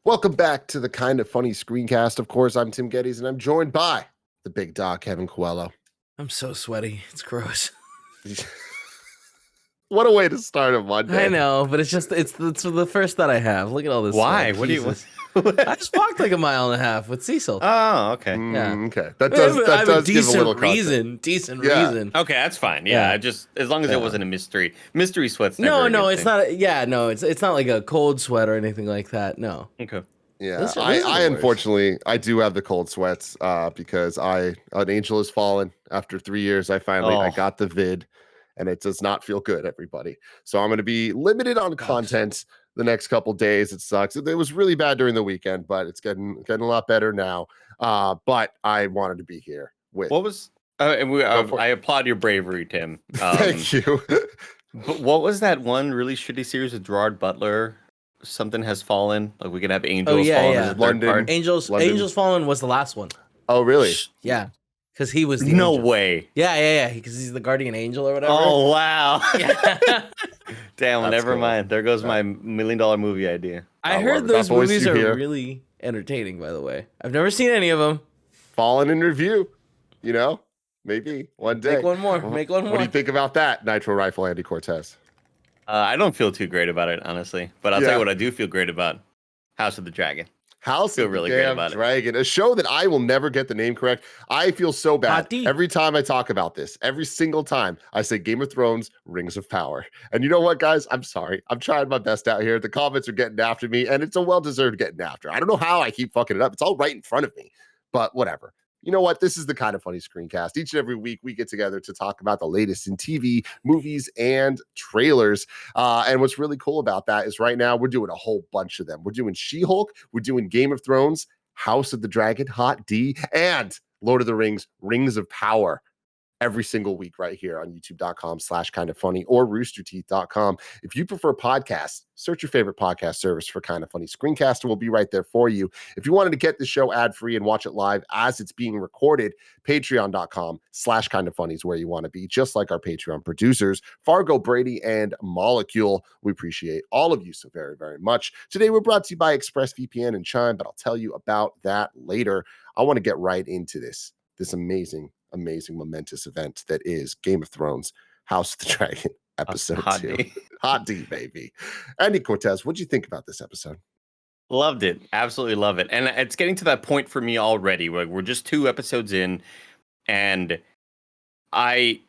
Welcome back to the Kind of Funny Screencast. Of course, I'm Tim Geddes, and I'm joined by the big dog, Kevin Coelho. I'm so sweaty. It's gross. What a way to start a Monday. I know, but it's the first thought I have. Look at all this. Why? Sweat. What do you? I just walked like a mile and a half with Cecil. Oh, okay. Yeah. Okay. That does give a little context. Decent reason. Okay, that's fine. Yeah, just as long as it wasn't a mystery. Mystery sweats. Never No, it's not. Yeah, no, it's not like a cold sweat or anything like that. No. Okay. Yeah, This I unfortunately I do have the cold sweats because an angel has fallen. After 3 years, I got the vid, and it does not feel good, everybody. So I'm going to be limited on content the next couple days. It sucks. It was really bad during the weekend, but it's getting a lot better now. But I wanted to be here with. What was? I applaud your bravery, Tim. Thank you. But what was that one really shitty series with Gerard Butler? Something has fallen. Like we could have angels. Oh yeah, fallen yeah. as a third part. Angels Fallen was the last one. Oh really? Yeah, because he was the No angel. way. Yeah. Because he's the guardian angel or whatever. Oh wow. Yeah. Damn. That's Never cool. mind. There goes my $1 million movie idea. I love heard it. those That voice movies you are hear. really entertaining. By the way, I've never seen any of them. Fallen in review. You know, maybe one day. Make one more. Make one more. What do you think about that, Nitro Rifle Andy Cortez? I don't feel too great about it, honestly. But I'll tell you what I do feel great about: House of the Dragon. House Feel of really the great Damn about it. Dragon, a show that I will never get the name correct. I feel so bad Hot D. every time I talk about this. Every single time I say Game of Thrones, Rings of Power. And you know what, guys? I'm sorry. I'm trying my best out here. The comments are getting after me, and it's a well-deserved getting after. I don't know how I keep fucking it up. It's all right in front of me, but whatever. You know what? This is the Kind of Funny Screencast. Each and every week, we get together to talk about the latest in TV, movies, and trailers. And what's really cool about that is right now we're doing a whole bunch of them. We're doing She-Hulk, we're doing Game of Thrones, House of the Dragon, Hot D, and Lord of the Rings, Rings of Power. Every single week right here on youtube.com/kindoffunny or roosterteeth.com. If you prefer podcasts, search your favorite podcast service for Kind of Funny Screencast, and we'll be right there for you. If you wanted to get the show ad-free and watch it live as it's being recorded, patreon.com/kindoffunny is where you want to be, just like our Patreon producers, Fargo, Brady, and Molecule. We appreciate all of you so very, very much. Today, we're brought to you by ExpressVPN and Chime, but I'll tell you about that later. I want to get right into this amazing, momentous event that is Game of Thrones, House of the Dragon, episode 2. Hot D, baby. Andy Cortez, what'd you think about this episode? Loved it. Absolutely love it. And it's getting to that point for me already where we're just 2 episodes in, and I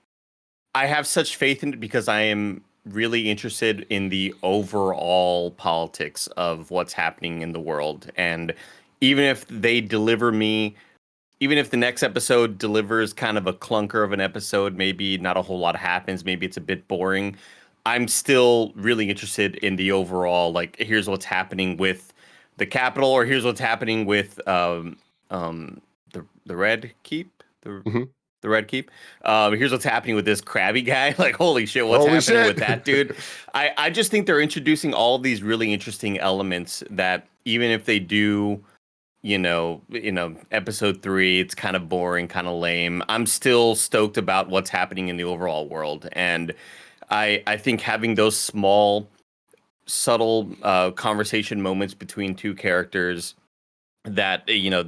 have such faith in it because I am really interested in the overall politics of what's happening in the world. And even if they deliver me, even if the next episode delivers kind of a clunker of an episode, maybe not a whole lot happens, maybe it's a bit boring, I'm still really interested in the overall, like, here's what's happening with the Capitol, or here's what's happening with the Red Keep, the Red Keep. Here's what's happening with this crabby guy. Like, holy shit, what's happening with that dude? I just think they're introducing all these really interesting elements that even if they do, you know, episode 3, it's kind of boring, kind of lame, I'm still stoked about what's happening in the overall world. And I think having those small, subtle conversation moments between 2 characters that, you know,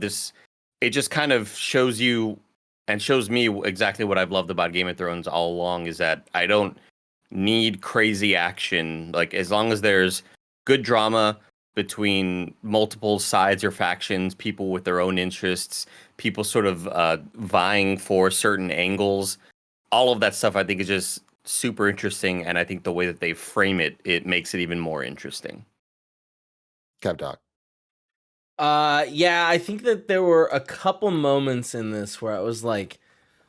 it just kind of shows you and shows me exactly what I've loved about Game of Thrones all along, is that I don't need crazy action. Like, as long as there's good drama between multiple sides or factions, people with their own interests, people sort of vying for certain angles, all of that stuff I think is just super interesting, and I think the way that they frame it, it makes it even more interesting. Kev Doc. Yeah, I think that there were a couple moments in this where I was like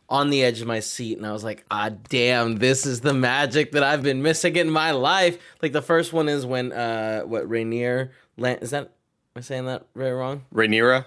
on the edge of my seat, and I was like, damn, this is the magic that I've been missing in my life. Like, the first one is when Rhaenyra, is that, am I saying that very wrong? Rhaenyra,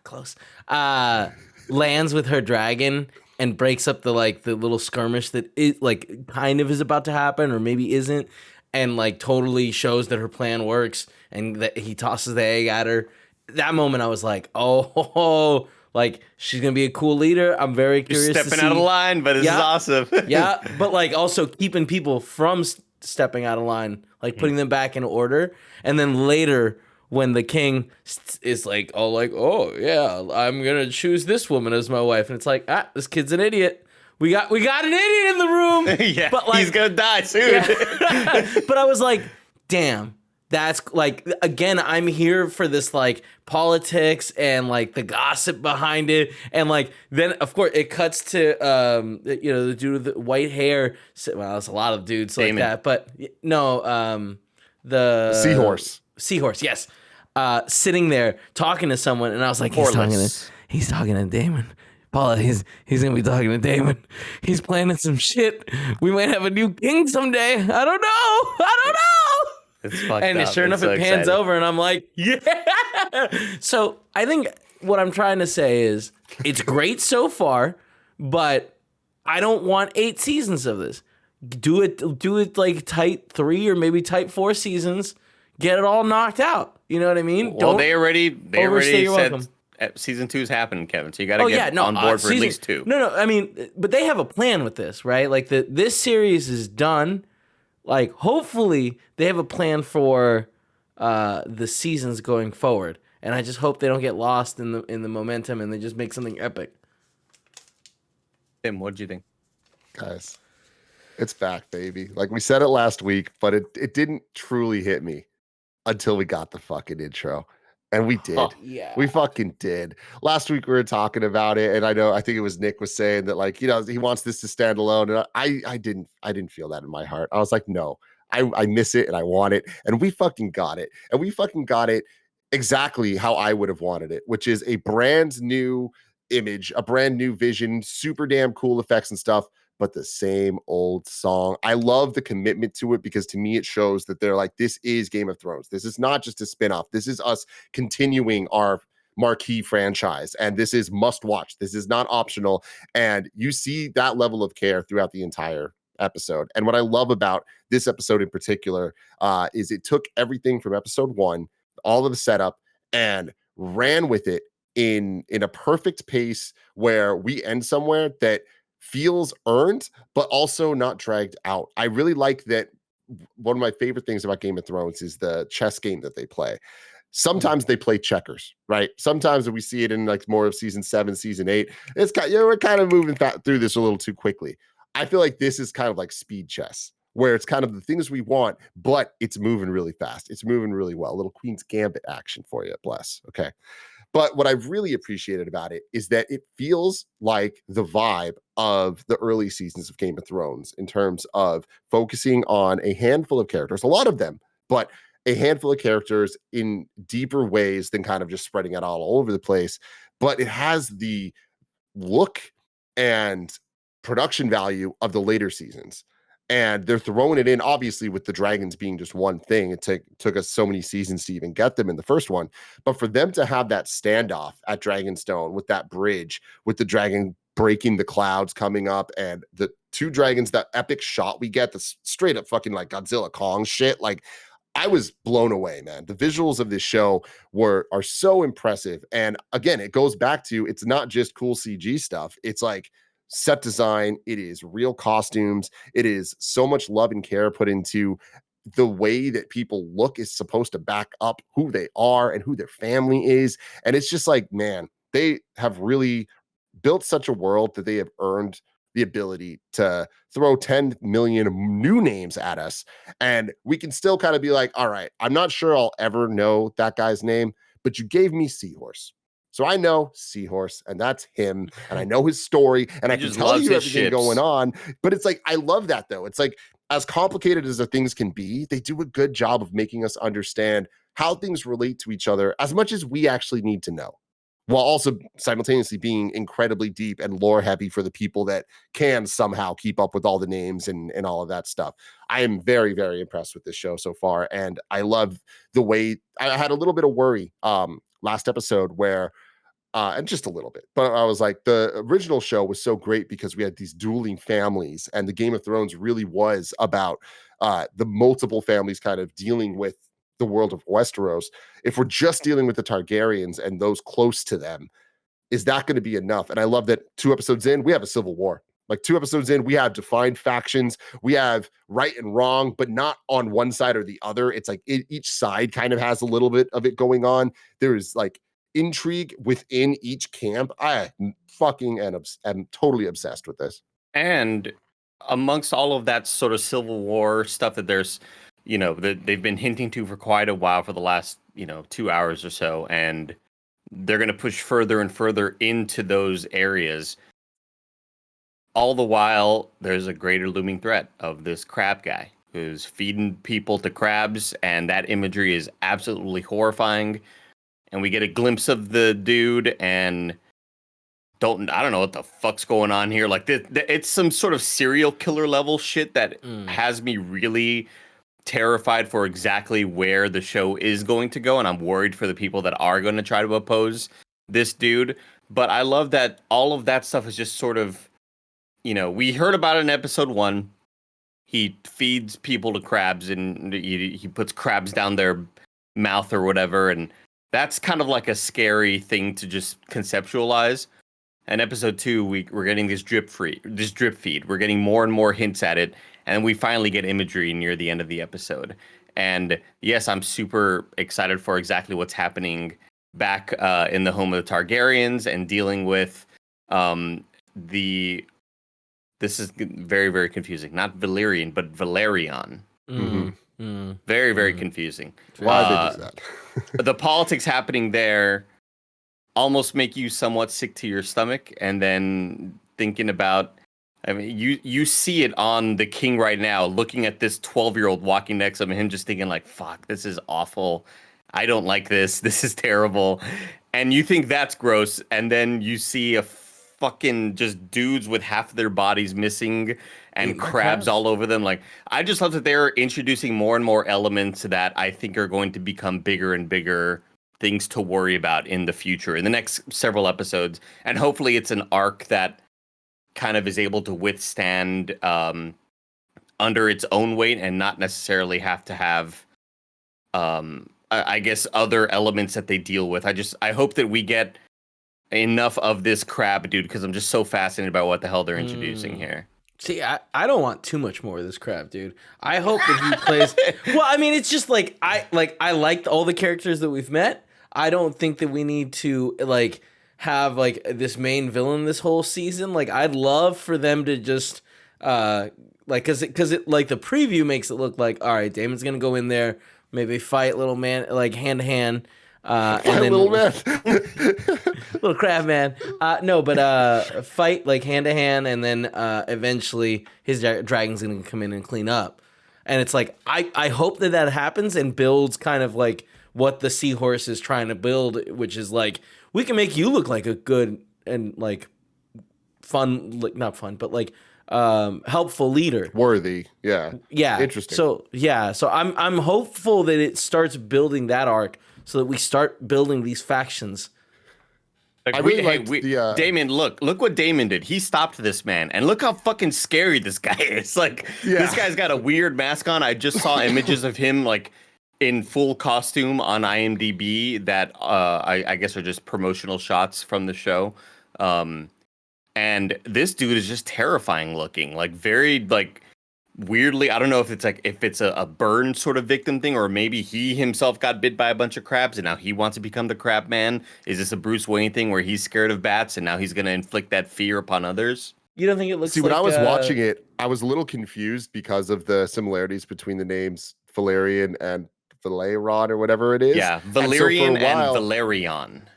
close. Lands with her dragon and breaks up the little skirmish that is like kind of is about to happen, or maybe isn't, and like totally shows that her plan works, and that he tosses the egg at her. That moment, I was like, oh, like, she's gonna be a cool leader. I'm very curious. You're stepping out of line, but this is awesome. Yeah, but like also keeping people from stepping out of line, like putting them back in order. And then later, when the king is like, oh yeah, I'm gonna choose this woman as my wife, and it's like, this kid's an idiot. We got an idiot in the room. Yeah, but like, he's gonna die soon. Yeah. But I was like, damn. That's like, again, I'm here for this like politics and like the gossip behind it. And like, then of course it cuts to, the dude with the white hair. Well, there's a lot of dudes Damon. like that, but no, the Seahorse, yes. Sitting there talking to someone. And I was like, he's talking to Damon. Paula, he's gonna be talking to Damon. He's planning some shit. We might have a new king someday. I don't know. It's fucked and up. sure enough, it pans over, and I'm like, yeah. So I think what I'm trying to say is it's great so far, but I don't want 8 seasons of this. Do it like tight 3 or maybe tight 4 seasons. Get it all knocked out. You know what I mean? Well, they already said welcome. Season 2 is happening, Kevin. So you got to get on board for at least 2. No. I mean, but they have a plan with this, right? Like this series is done. Like, hopefully they have a plan for the seasons going forward, and I just hope they don't get lost in the momentum and they just make something epic. Tim, what did you think? Guys, it's back, baby. Like we said it last week, but it didn't truly hit me until we got the fucking intro. And we did. Oh, yeah. We fucking did. Last week we were talking about it, and I think it was Nick was saying that, like, he wants this to stand alone. And I didn't feel that in my heart. I was like, no, I miss it and I want it. And we fucking got it. And we fucking got it exactly how I would have wanted it, which is a brand new image, a brand new vision, super damn cool effects and stuff, but the same old song. I love the commitment to it because to me it shows that they're like, this is Game of Thrones. This is not just a spinoff. This is us continuing our marquee franchise, and this is must watch. This is not optional, and you see that level of care throughout the entire episode. And what I love about this episode in particular is it took everything from episode 1, all of the setup, and ran with it in a perfect pace where we end somewhere that feels earned, but also not dragged out. I really like that. One of my favorite things about Game of Thrones is the chess game that they play. Sometimes they play checkers, right? Sometimes we see it in like more of season 7, season 8. It's kind, we're kind of moving through this a little too quickly. I feel like this is kind of like speed chess, where it's kind of the things we want, but it's moving really fast. It's moving really well. A little Queen's Gambit action for you. Bless. Okay. But what I've really appreciated about it is that it feels like the vibe of the early seasons of Game of Thrones in terms of focusing on a handful of characters, a lot of them, but a handful of characters in deeper ways than kind of just spreading it all over the place. But it has the look and production value of the later seasons. And they're throwing it in, obviously, with the dragons being just one thing. It took us so many seasons to even get them in the first one. But for them to have that standoff at Dragonstone with that bridge, with the dragon breaking the clouds coming up, and the 2 dragons, that epic shot we get, the straight up fucking like Godzilla Kong shit. Like, I was blown away, man. The visuals of this show are so impressive. And again, it goes back to, it's not just cool CG stuff. It's like set design, it is real costumes, it is so much love and care put into the way that people look is supposed to back up who they are and who their family is. And it's just like, man, they have really built such a world that they have earned the ability to throw 10 million new names at us, and we can still kind of be like, all right, I'm not sure I'll ever know that guy's name, but you gave me Seahorse. So I know Seahorse, and that's him, and I know his story, and I can tell you everything going on. But it's like, I love that, though. It's like, as complicated as the things can be, they do a good job of making us understand how things relate to each other as much as we actually need to know, while also simultaneously being incredibly deep and lore heavy for the people that can somehow keep up with all the names and all of that stuff. I am very, very impressed with this show so far, and I love the way I had a little bit of worry last episode where and just a little bit, but I was like, the original show was so great because we had these dueling families, and the Game of Thrones really was about the multiple families kind of dealing with the world of Westeros. If we're just dealing with the Targaryens and those close to them, is that going to be enough? And I love that 2 episodes in, we have a civil war. Like 2 episodes in, we have defined factions. We have right and wrong, but not on one side or the other. It's like each side kind of has a little bit of it going on. There is like intrigue within each camp. I fucking am totally obsessed with this. And amongst all of that sort of Civil War stuff that there's, that they've been hinting to for quite a while for the last, 2 hours or so, and they're going to push further and further into those areas. All the while, there's a greater looming threat of this crab guy who's feeding people to crabs, and that imagery is absolutely horrifying. And we get a glimpse of the dude, and I don't know what the fuck's going on here. Like, it's some sort of serial killer level shit that has me really terrified for exactly where the show is going to go, and I'm worried for the people that are going to try to oppose this dude. But I love that all of that stuff is just sort of, we heard about it in episode 1. He feeds people to crabs, and he puts crabs down their mouth or whatever, and that's kind of like a scary thing to just conceptualize. And episode 2, we're getting this drip feed. We're getting more and more hints at it, and we finally get imagery near the end of the episode. And yes, I'm super excited for exactly what's happening back in the home of the Targaryens and dealing with this is very, very confusing. Not Valyrian, but Valerian. Very, very confusing. Why they do that? The politics happening there almost make you somewhat sick to your stomach, and then thinking about, I mean, you see it on the king right now, looking at this 12-year-old walking next to him, and him just thinking like, fuck, this is awful. I don't like this. This is terrible. And you think that's gross, and then you see a fucking just dudes with half of their bodies missing and crabs all over them. Like, I just love that they're introducing more and more elements that I think are going to become bigger and bigger things to worry about in the future, in the next several episodes. And hopefully it's an arc that kind of is able to withstand under its own weight and not necessarily have to have, I guess, other elements that they deal with. I hope that we get enough of this crab dude, because I'm just so fascinated by what the hell they're introducing here. See, I don't want too much more of this crab dude. I hope that he plays. Well, I mean, it's just like I liked all the characters that we've met. I don't think that we need to like have like this main villain this whole season. Like, I'd love for them to just like, because it like the preview makes it look like, all right, Damon's gonna go in there, maybe fight little man like hand to hand. And then little man, little crab man. No, but fight like hand to hand, and then eventually his dragon's gonna come in and clean up. And it's like I hope that happens and builds kind of like what the Seahorse is trying to build, which is like, we can make you look like a good and like fun, like not fun, but like helpful leader, worthy. Yeah, interesting. So I'm hopeful that it starts building that arc, so that we start building these factions. I really like Damon, look what Damon did. He stopped this man, and look how fucking scary this guy is. Like, this guy's got a weird mask on. I just saw images of him like in full costume on IMDb that I guess are just promotional shots from the show. And this dude is just terrifying looking, like very like weirdly. I don't know if it's a burn sort of victim thing, or maybe he himself got bit by a bunch of crabs and now he wants to become the crab man. Is this a Bruce Wayne thing where he's scared of bats and now he's going to inflict that fear upon others? You don't think it looks See, when I was watching it, I was a little confused because of the similarities between the names Valerian and Valeron or whatever it is. Yeah, Valerian and, while, Valerian.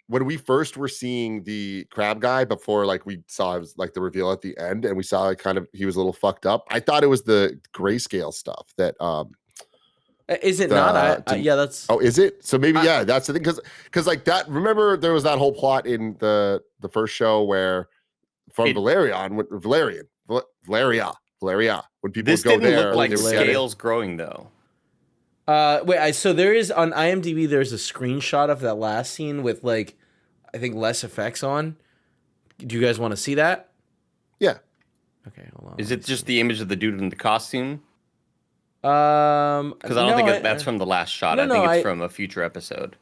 When we first were seeing the crab guy before, like we saw it was like the reveal at the end, and we saw like kind of he was a little fucked up. I thought it was the grayscale stuff that is it not? Yeah, that's. Oh, is it? So maybe that's the thing, because like that. Remember, there was that whole plot in the first show where from Valeria, when people this go didn't there, look like scales growing though. So there is on IMDb. There's a screenshot of that last scene with like, I think less effects on. Do you guys want to see that? Yeah. Okay, hold on. Is it just the image of the dude in the costume? Because I don't think that's from the last shot. I think it's from a future episode.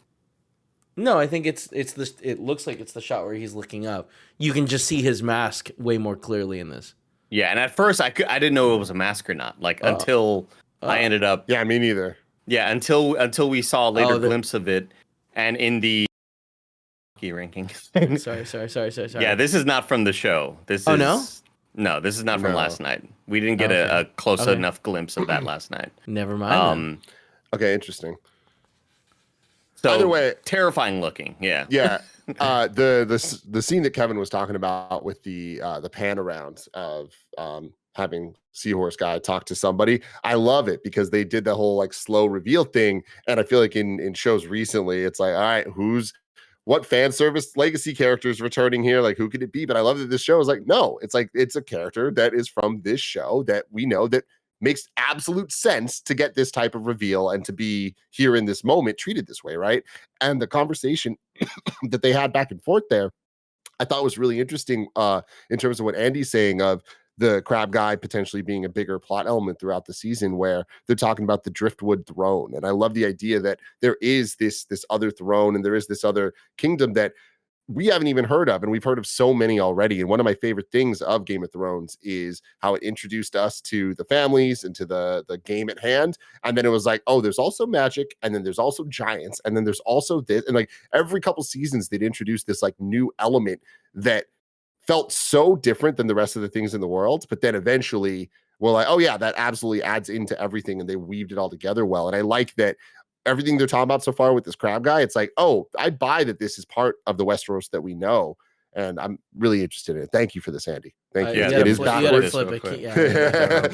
No, I think it's this. It looks like it's the shot where he's looking up. You can just see his mask way more clearly in this. Yeah, and at first I didn't know it was a mask or not. Like until I ended up. Yeah, me neither. Yeah, until we saw a later glimpse of it, and in the ranking. Sorry. Yeah, this is not from the show. This is no, this is not from last night. We didn't get a close enough glimpse of that last night. Never mind. Okay, interesting. So either way, terrifying looking. Yeah. Yeah. The scene that Kevin was talking about with the pan around of having Seahorse guy talk to somebody, I love it because they did the whole like slow reveal thing, and I feel like in shows recently, it's like, all right, what fan service legacy characters returning here? Like, who could it be? But I love that this show is like, no, it's like it's a character that is from this show that we know that makes absolute sense to get this type of reveal and to be here in this moment treated this way, right? And the conversation that they had back and forth there, I thought was really interesting in terms of what Andy's saying of the crab guy potentially being a bigger plot element throughout the season, where they're talking about the driftwood throne. And I love the idea that there is this other throne and there is this other kingdom that we haven't even heard of, and we've heard of so many already. And one of my favorite things of Game of Thrones is how it introduced us to the families and to the game at hand. And then it was like, oh, there's also magic, and then there's also giants, and then there's also this. And like every couple seasons, they'd introduce this like new element that felt so different than the rest of the things in the world. But then eventually we're like, oh yeah, that absolutely adds into everything, and they weaved it all together well. And I like that everything they're talking about so far with this crab guy, it's like, oh, I buy that this is part of the Westeros that we know. And I'm really interested in it. Thank you for this, Andy. Thank you. Yeah, it is backwards. But yeah,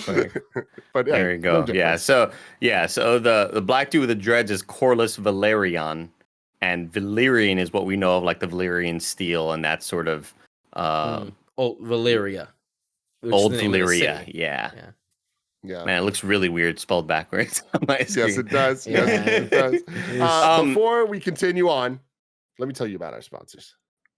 there you go. No so the black dude with the dreads is Corlys Valerion, and Valyrian is what we know of, like the Valyrian steel and that sort of Valyria. Old Valyria, yeah. Man, it looks really weird spelled backwards on my screen. Yes, it does. Yeah. Yes, it does. Before we continue on, let me tell you about our sponsors.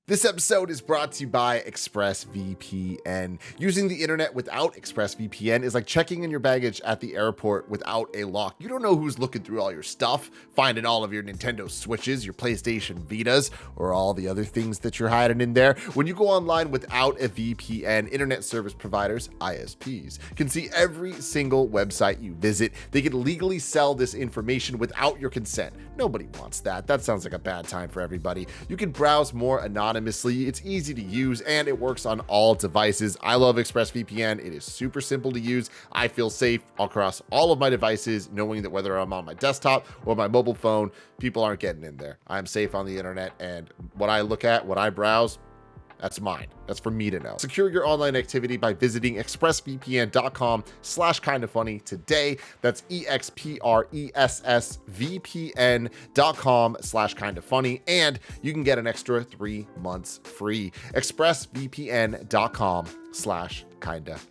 This episode is brought to you by ExpressVPN. Using the internet without ExpressVPN is like checking in your baggage at the airport without a lock. You don't know who's looking through all your stuff, finding all of your Nintendo Switches, your PlayStation Vitas, or all the other things that you're hiding in there. When you go online without a VPN, internet service providers, ISPs, can see every single website you visit. They can legally sell this information without your consent. Nobody wants that. That sounds like a bad time for everybody. You can browse more anonymously. It's easy to use, and it works on all devices. I love ExpressVPN. It is super simple to use. I feel safe across all of my devices, knowing that whether I'm on my desktop or my mobile phone, people aren't getting in there. I'm safe on the internet, and what I look at, what I browse, that's mine. That's for me to know. Secure your online activity by visiting expressvpn.com/kindafunny today. That's expressvpn.com/kindafunny, and you can get an extra 3 months free. expressvpn.com/kindafunny.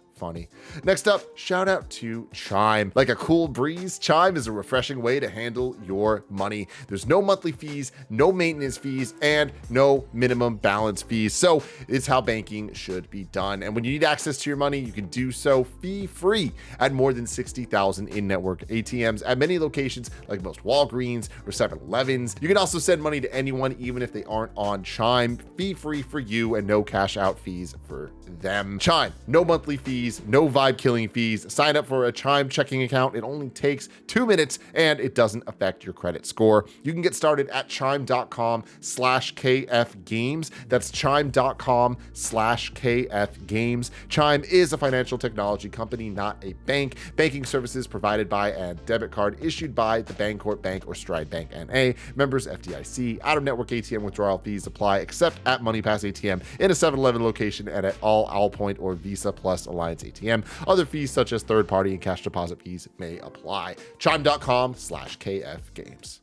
Next up, shout out to Chime. Like a cool breeze, Chime is a refreshing way to handle your money. There's no monthly fees, no maintenance fees, and no minimum balance fees. So it's how banking should be done. And when you need access to your money, you can do so fee-free at more than 60,000 in-network ATMs at many locations like most Walgreens or 7-Elevens. You can also send money to anyone, even if they aren't on Chime, fee-free for you and no cash out fees for them. Chime, no monthly fees, no vibe killing fees. Sign up for a Chime checking account. It only takes 2 minutes and it doesn't affect your credit score. You can get started at chime.com/KFgames. That's chime.com/KFgames. Chime is a financial technology company, not a bank. Banking services provided by and debit card issued by the Bancorp Bank or Stride Bank NA. Members FDIC. Out-of-network ATM withdrawal fees apply except at MoneyPass ATM in a 7-Eleven location and at all Allpoint or Visa Plus Alliance ATM. Other fees such as third-party and cash deposit fees may apply. Chime.com/KFgames.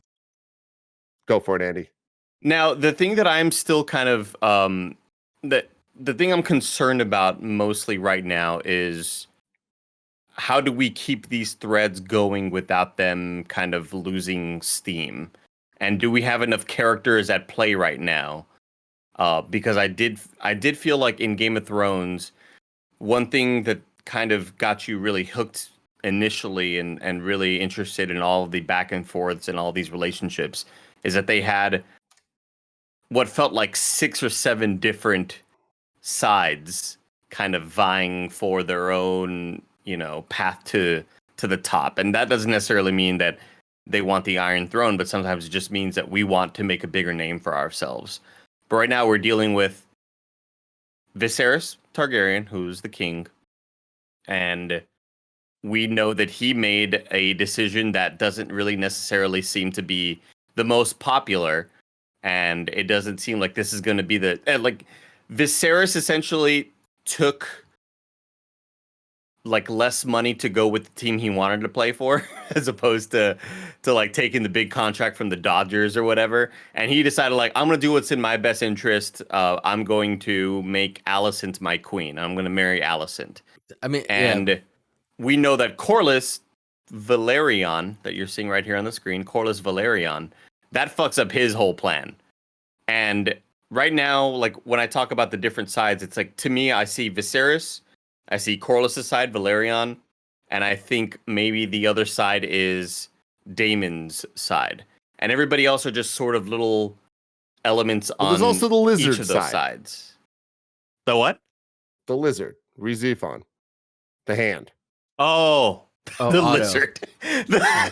Go for it, Andy. Now, the thing that I'm still kind of the thing I'm concerned about mostly right now is how do we keep these threads going without them kind of losing steam? And do we have enough characters at play right now? Because I did feel like in Game of Thrones, one thing that kind of got you really hooked initially and really interested in all of the back and forths and all these relationships is that they had what felt like 6 or 7 different sides kind of vying for their own, path to the top. And that doesn't necessarily mean that they want the Iron Throne, but sometimes it just means that we want to make a bigger name for ourselves. But right now we're dealing with Viserys Targaryen, who's the king, and we know that he made a decision that doesn't really necessarily seem to be the most popular, and it doesn't seem like this is going to be Viserys essentially took less money to go with the team he wanted to play for, as opposed to taking the big contract from the Dodgers or whatever. And he decided I'm going to do what's in my best interest. I'm going to make Alicent my queen. I'm going to marry Alicent. I mean, we know that Corlys Velaryon, that you're seeing right here on the screen, Corlys Velaryon, that fucks up his whole plan. And right now, when I talk about the different sides, it's to me, I see Viserys, I see Corlys' side, Velaryon, and I think maybe the other side is Daemon's side. And everybody else are just sort of little elements on there's also the lizard each of those sides. The what? The lizard, Rizifon. The hand. Oh, the Otto. lizard. I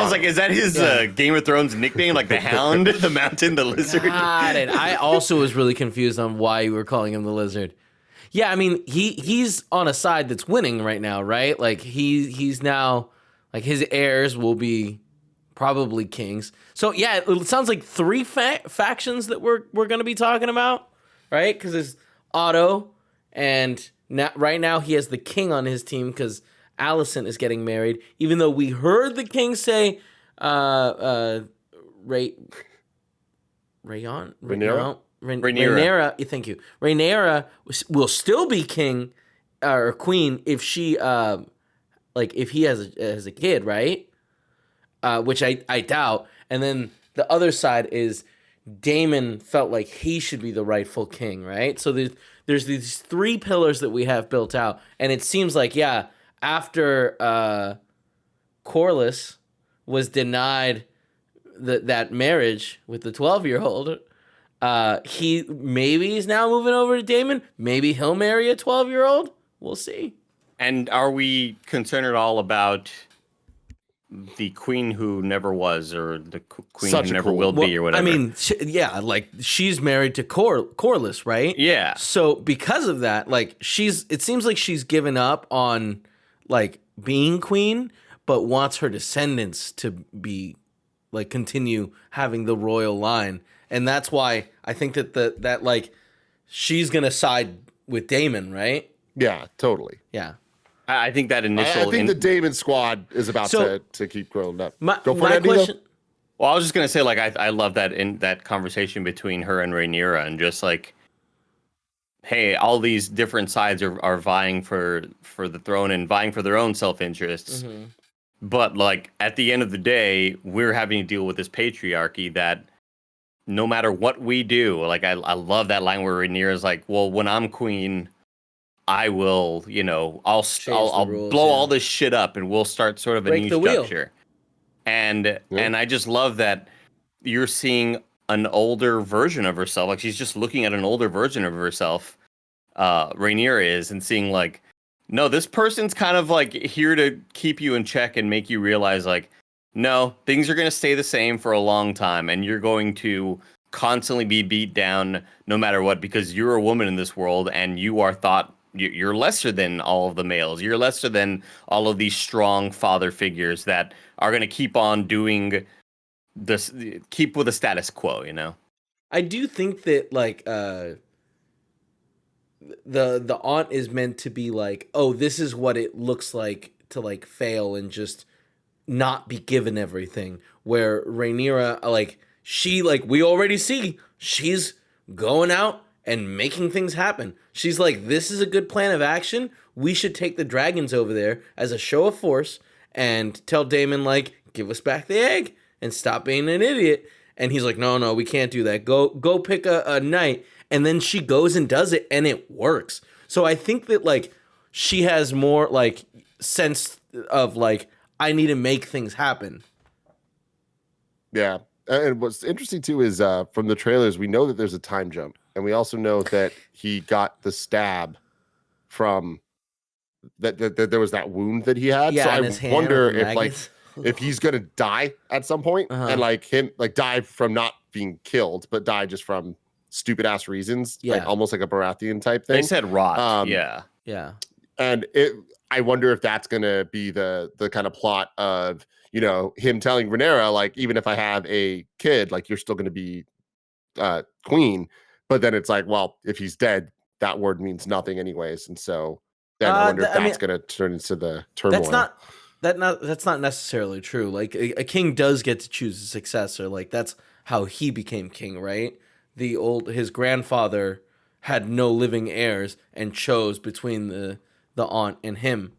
was like, is that his Game of Thrones nickname? Like the Hound, the Mountain, the Lizard? Got it. I also was really confused on why you were calling him the Lizard. Yeah, I mean, he's on a side that's winning right now, right? He's now, his heirs will be probably kings. So yeah, it sounds like 3 factions that we're going to be talking about, right? Because there's Otto, and right now he has the king on his team because Alicent is getting married, even though we heard the king say, Rhaenyra? Rhaenyra, thank you. Rhaenyra will still be king or queen if she, if he has a kid, right? Which I doubt. And then the other side is Daemon felt like he should be the rightful king, right? So there's these 3 pillars that we have built out, and it seems like after Corlys was denied that marriage with the 12-year-old, he's now moving over to Daemon. Maybe he'll marry a 12-year-old. We'll see. And are we concerned at all about the queen who never was, or the queen who never will be, or whatever? I mean, she's married to Corlys, right? Yeah. So because of that, it seems like she's given up on being queen, but wants her descendants to be continue having the royal line. And that's why I think that she's gonna side with Daemon, right? Yeah, totally. Yeah. I think that initial. I think the Daemon squad is about to keep growing up. Go for it, question. Well, I was just gonna say, I love that in that conversation between her and Rhaenyra, and just hey, all these different sides are vying for the throne and vying for their own self-interests. Mm-hmm. But at the end of the day, we're having to deal with this patriarchy that no matter what we do, I love that line where Rhaenyra's well, when I'm queen, I will, I'll rules, blow all this shit up, and we'll start sort of a new structure. And I just love that you're seeing an older version of herself. She's just looking at an older version of herself, Rhaenyra is, and seeing no, this person's kind of here to keep you in check and make you realize no, things are going to stay the same for a long time, and you're going to constantly be beat down no matter what, because you're a woman in this world, and you are thought you're lesser than all of the males. You're lesser than all of these strong father figures that are going to keep on doing this, keep with the status quo, I do think that the aunt is meant to be oh, this is what it looks like to fail and just not be given everything, where Rhaenyra she we already see she's going out and making things happen. She's this is a good plan of action. We should take the dragons over there as a show of force and tell Daemon give us back the egg and stop being an idiot. And he's no, we can't do that. Go pick a knight. And then she goes and does it, and it works. So I think that she has more sense of I need to make things happen. Yeah. And what's interesting too is from the trailers, we know that there's a time jump, and we also know that he got the stab from that there was that wound that he had. So Yeah, I in his hand with wonder the if like magnets. if he's gonna die at some point, and like him like die from not being killed, but die just from stupid ass reasons, like Yeah. almost like a Baratheon type thing. They said rot. Yeah. And I wonder if that's gonna be the kind of plot of, you know, him telling Rhaenyra, like, even if I have a kid, like, you're still gonna be queen. But then it's like, well, if he's dead, that word means nothing anyways. And so then I wonder if that's gonna turn into the turmoil. That's not necessarily true. Like a king does get to choose a successor. Like that's how he became king, right? His grandfather had no living heirs and chose between the aunt and him.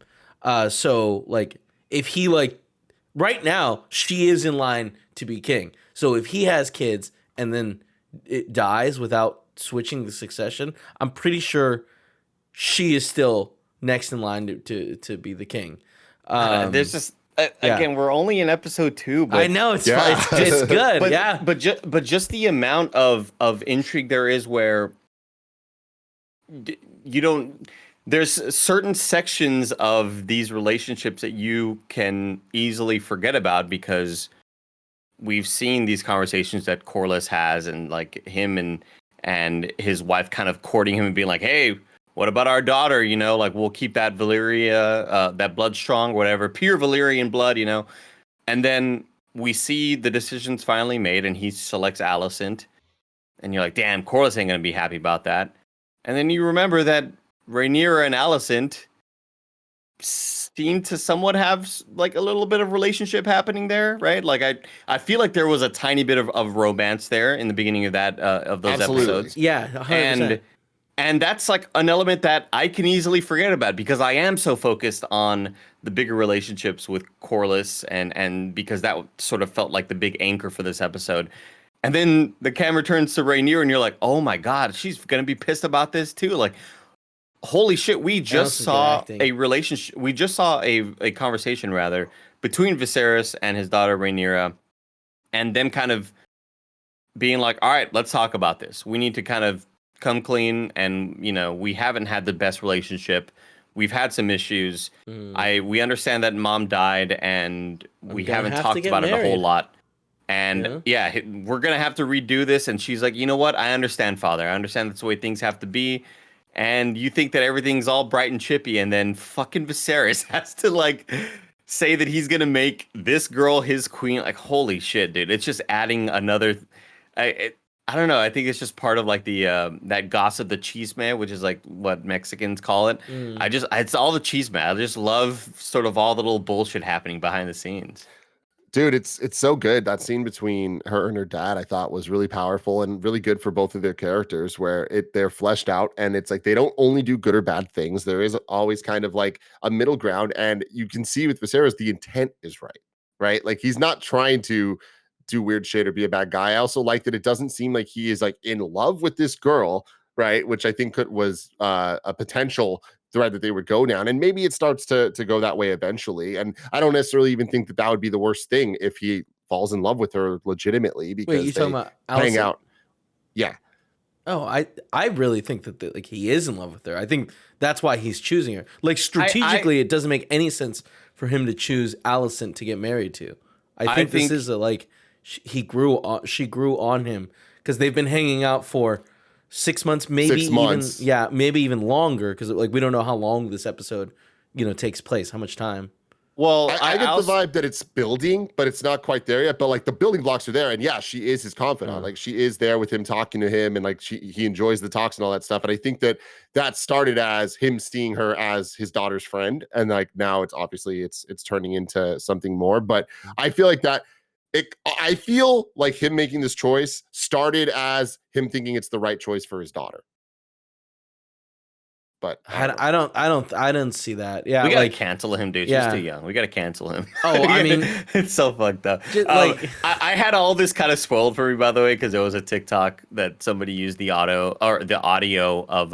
So like if he like right now she is in line to be king. So if he has kids and then it dies without switching the succession, I'm pretty sure she is still next in line to be the king. There's just again, we're only in episode 2, but I know it's good, but just the amount of intrigue there is where you don't. There's certain sections of these relationships that you can easily forget about because we've seen these conversations that Corlys has, and like him and his wife kind of courting him and being like, "Hey, what about our daughter? You know, like we'll keep that Valyria, that blood strong, whatever, pure Valyrian blood, you know." And then we see the decisions finally made, and he selects Alicent, and you're like, "Damn, Corlys ain't gonna be happy about that." And then you remember that Rhaenyra and Alicent seem to somewhat have like a little bit of relationship happening there, right? Like I feel like there was a tiny bit of romance there in the beginning of that of those episodes. Yeah, 100%. And that's like an element that I can easily forget about because I am so focused on the bigger relationships with Corlys and because that sort of felt like the big anchor for this episode. And then the camera turns to Rhaenyra and you're like, "Oh my God, she's going to be pissed about this too." Like, holy shit, we just saw a relationship. We just saw a conversation rather between Viserys and his daughter Rhaenyra and them kind of being like, "All right, let's talk about this. We need to kind of come clean, and you know we haven't had the best relationship. We've had some issues. We understand that mom died, and we haven't talked about it a whole lot. And yeah, we're gonna have to redo this." And she's like, "You know what? I understand, Father. I understand that's the way things have to be. And you think that everything's all bright and chippy, and then fucking Viserys has to like say that he's gonna make this girl his queen. Like, holy shit, dude! It's just adding another." I don't know. I think it's just part of like the that gossip, the chisme, which is like what Mexicans call it. It's all the chisme. I just love sort of all the little bullshit happening behind the scenes. Dude, it's so good. That scene between her and her dad, I thought was really powerful and really good for both of their characters, where they're fleshed out and it's like they don't only do good or bad things. There is always kind of like a middle ground, and you can see with Viserys the intent is right, right? Like he's not trying to do weird shit or be a bad guy. I also like that it doesn't seem like he is like in love with this girl, right? Which I think was a potential thread that they would go down, and maybe it starts to go that way eventually. And I don't necessarily even think that would be the worst thing if he falls in love with her legitimately, because wait, you talking about hang Alicent? out. Yeah. Oh, I really think that like he is in love with her. I think that's why he's choosing her. Like strategically, it doesn't make any sense for him to choose Alicent to get married to. I think this is a like she grew on him because they've been hanging out for 6 months, maybe 6 months. maybe even longer, because like we don't know how long this episode takes place, how much time. Well, I get the vibe that it's building, but it's not quite there yet. But like the building blocks are there, and yeah, she is his confidant. Like she is there with him, talking to him, and like he enjoys the talks and all that stuff. And I think that started as him seeing her as his daughter's friend, and like now it's obviously it's turning into something more. But I feel like I feel like him making this choice started as him thinking it's the right choice for his daughter. But I don't see that. Yeah, we gotta cancel him, dude. She's too young. We gotta cancel him. Oh, I mean, it's so fucked up. I had all this kind of spoiled for me, by the way, because there was a TikTok that somebody used the audio of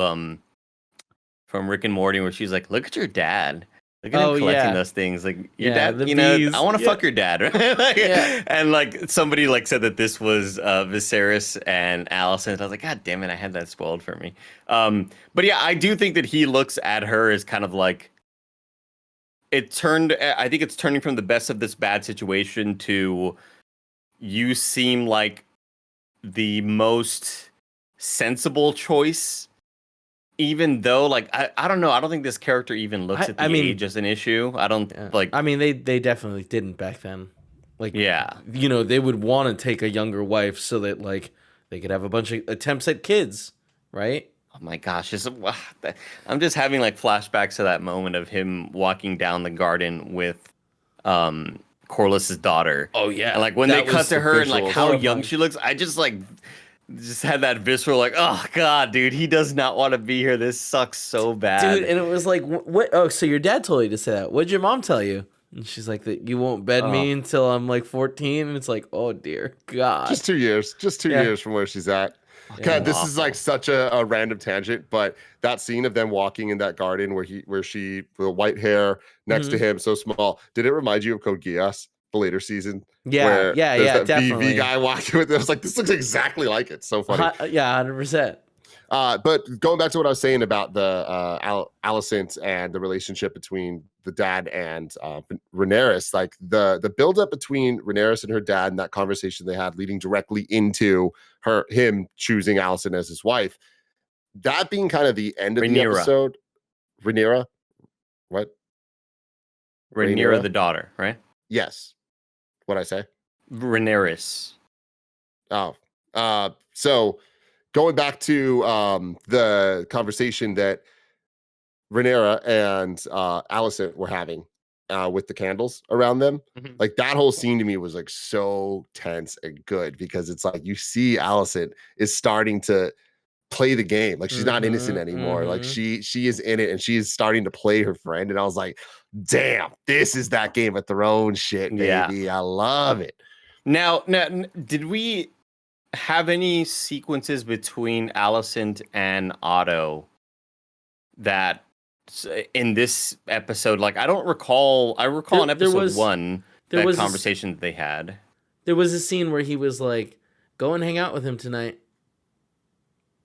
from Rick and Morty, where she's like, "Look at your dad." Look at him Oh, collecting yeah. those things. Like your Yeah, dad, the you know, bees. I want to Yeah. fuck your dad, right? Like, Yeah. and like somebody like said that this was Viserys and Alicent. I was like, God damn it, I had that spoiled for me. But yeah, I do think that he looks at her as kind of like I think it's turning from the best of this bad situation to you seem like the most sensible choice, even though like I don't know, I don't think this character even looks at the I mean, age as an issue. I don't yeah. like I mean, they definitely didn't back then. Like, yeah. you know, they would want to take a younger wife so that like they could have a bunch of attempts at kids, right? Oh my gosh, I'm just having like flashbacks to that moment of him walking down the garden with Corliss's daughter. Oh yeah, And like when they that cut was to her and like visuals. how young horrifying. she looks, I just had that visceral like, oh god, dude, he does not want to be here. This sucks so bad. Dude, and it was like, what? Oh, so your dad told you to say that? What'd your mom tell you? And she's like, that you won't bed me Oh. until I'm like 14. And it's like, oh dear God. Just 2 years. Just two Yeah. years from where she's at. Fucking God, this is like awful. such a random tangent, but that scene of them walking in that garden where she the white hair next to Mhm. him, so small. Did it remind you of Code Geass, the later season? Yeah, Where yeah, there's yeah, that definitely. VV guy walking with it. I was like, this looks exactly like it. So funny. Yeah, 100%. But going back to what I was saying about the Alicent and the relationship between the dad and Rhaenyra, like the buildup between Rhaenyra and her dad and that conversation they had leading directly into him choosing Alicent as his wife, that being kind of the end of the Rhaenyra. episode. Rhaenyra? What? Rhaenyra Rhaenyra? the daughter, right? Yes. What'd I say? Rhaenyra. Oh. So going back to the conversation that Rhaenyra and Alicent were having with the candles around them. Mhm. Like that whole scene to me was like so tense and good because it's like you see Alicent is starting to play the game. Like she's not innocent anymore. Like she is in it and she is starting to play her friend. And I was like, damn, this is that Game of Thrones shit, Yeah. baby. I love it. Now, did we have any sequences between Alicent and Otto that in this episode, like I don't recall. I recall in episode 1 that conversation that they had. There was a scene where he was like, "Go and hang out with him tonight,"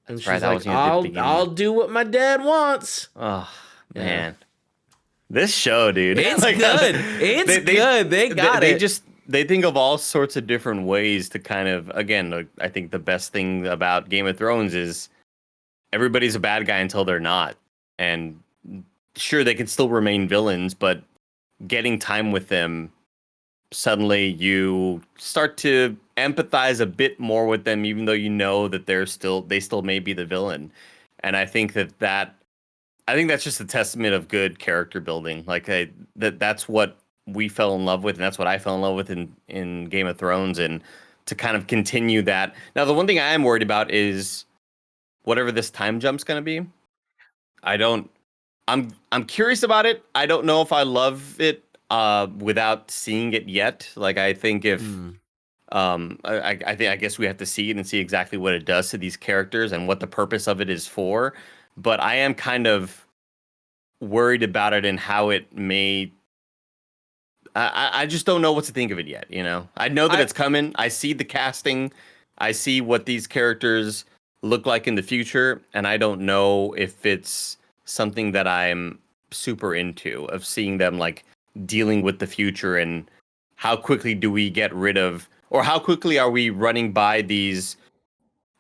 and she's like, "I'll do what my dad wants." Oh Yeah. man, this show, dude, It's good. It's good. They got it. They think of all sorts of different ways to kind of, again, I think the best thing about Game of Thrones is everybody's a bad guy until they're not. And sure, they can still remain villains, but getting time with them, suddenly you start to empathize a bit more with them, even though you know that they still may be the villain. And I think that's just a testament of good character building. Like that's what we fell in love with, and that's what I fell in love with in Game of Thrones, and to kind of continue that. Now, the one thing I am worried about is whatever this time jump's going to be. I'm curious about it. I don't know if I love it without seeing it yet. Like I think if I guess we have to see it and see exactly what it does to these characters and what the purpose of it is for. But I am kind of worried about it and how it may. I just don't know what to think of it yet. You know, I know that it's coming. I see the casting. I see what these characters look like in the future, and I don't know if it's something that I'm super into, of seeing them like dealing with the future and how quickly do we get rid of, or how quickly are we running by these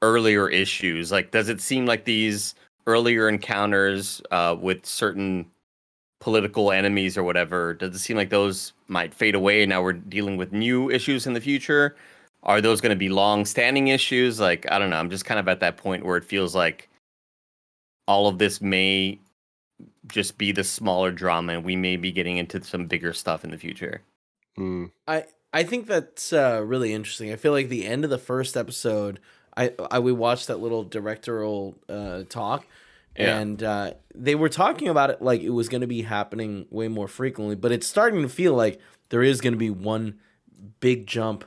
earlier issues? Like, does it seem like these earlier encounters with certain political enemies or whatever, does it seem like those might fade away and now we're dealing with new issues in the future? Are those going to be long-standing issues? Like, I don't know. I'm just kind of at that point where it feels like all of this may just be the smaller drama and we may be getting into some bigger stuff in the future. I think that's really interesting. I feel like the end of the first episode, we watched that little directorial talk, and they were talking about it like it was going to be happening way more frequently, but it's starting to feel like there is going to be one big jump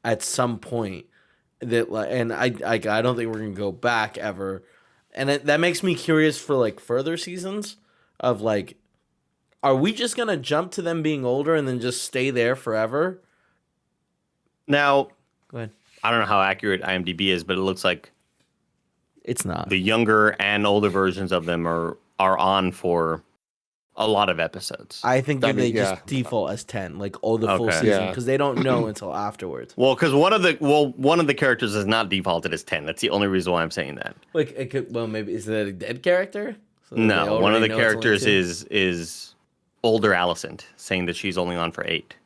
at some point that, and I don't think we're going to go back ever, and that makes me curious for like further seasons of like, Are we just gonna jump to them being older and then just stay there forever? Now, Go ahead. I don't know how accurate IMDb is, but it looks like It's not. the younger and older versions of them are on for a lot of episodes. I think that I they mean, just yeah. default as 10, like all the full Okay. season, Yeah. because they don't know until afterwards. Well, because one of the characters is not defaulted as 10. That's the only reason why I'm saying that. Like, it could, well, maybe is that a dead character? So they No, one of already the know it's only characters 2? is older Alicent, saying that she's only on for 8.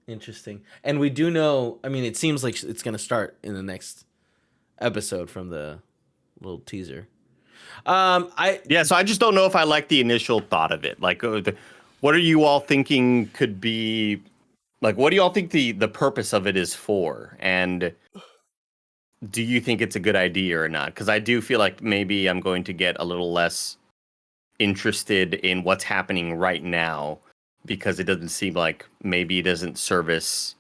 Interesting. And we do know, I mean, it seems like it's going to start in the next episode from the little teaser. So I just don't know if I like the initial thought of it. Like, what are you all thinking could be, like, what do you all think the purpose of it is for? And do you think it's a good idea or not? Because I do feel like maybe I'm going to get a little less interested in what's happening right now, because it doesn't seem like maybe it doesn't service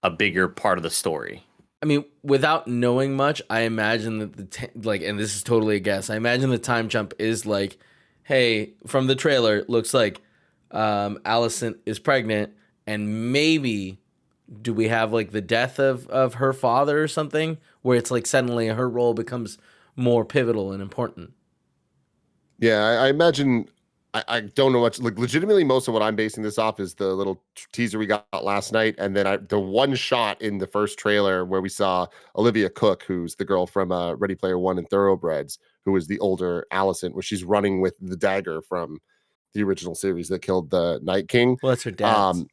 a bigger part of the story. I mean, without knowing much, I imagine that and this is totally a guess. I imagine the time jump is like, hey, from the trailer, it looks like Alicent is pregnant, and maybe do we have like the death of her father or something, where it's like suddenly her role becomes more pivotal and important. Yeah, I imagine. I don't know much. Like, legitimately, most of what I'm basing this off is the little teaser we got last night, and then the one shot in the first trailer where we saw Olivia Cook, who's the girl from Ready Player One and Thoroughbreds, who is the older Alicent, where she's running with the dagger from the original series that killed the Night King. Well, that's her dad.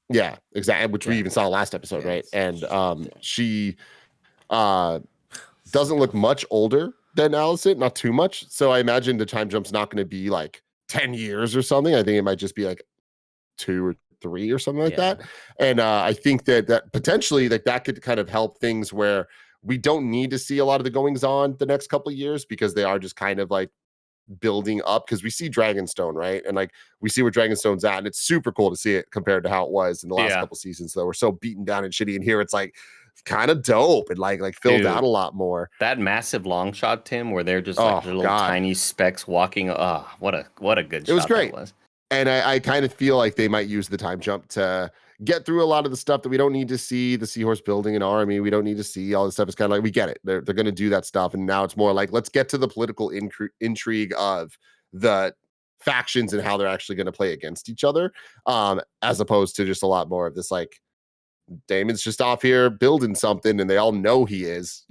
Yeah, exactly. Which we even saw last episode, right? And she doesn't look much older than Alicent, not too much. So I imagine the time jump's not going to be like 10 years or something. I think it might just be like 2 or 3 or something like that. And I think that potentially that could kind of help things where we don't need to see a lot of the goings on the next couple of years, because they are just kind of like building up, because we see Dragonstone, right? And like we see where Dragonstone's at, and it's super cool to see it compared to how it was in the last couple seasons. Though we're so beaten down and shitty, and here it's like kind of dope and like filled out a lot more. That massive long shot, Tim, where they're just like little tiny specks walking. Oh, what a good shot. It was great. That was. And I kind of feel like they might use the time jump to get through a lot of the stuff that we don't need to see. The Seahorse building an army, we don't need to see all this stuff. It's kind of like, we get it. They're going to do that stuff. And now it's more like, let's get to the political intrigue of the factions and how they're actually going to play against each other, as opposed to just a lot more of this, like, Daemon's just off here building something and they all know he is,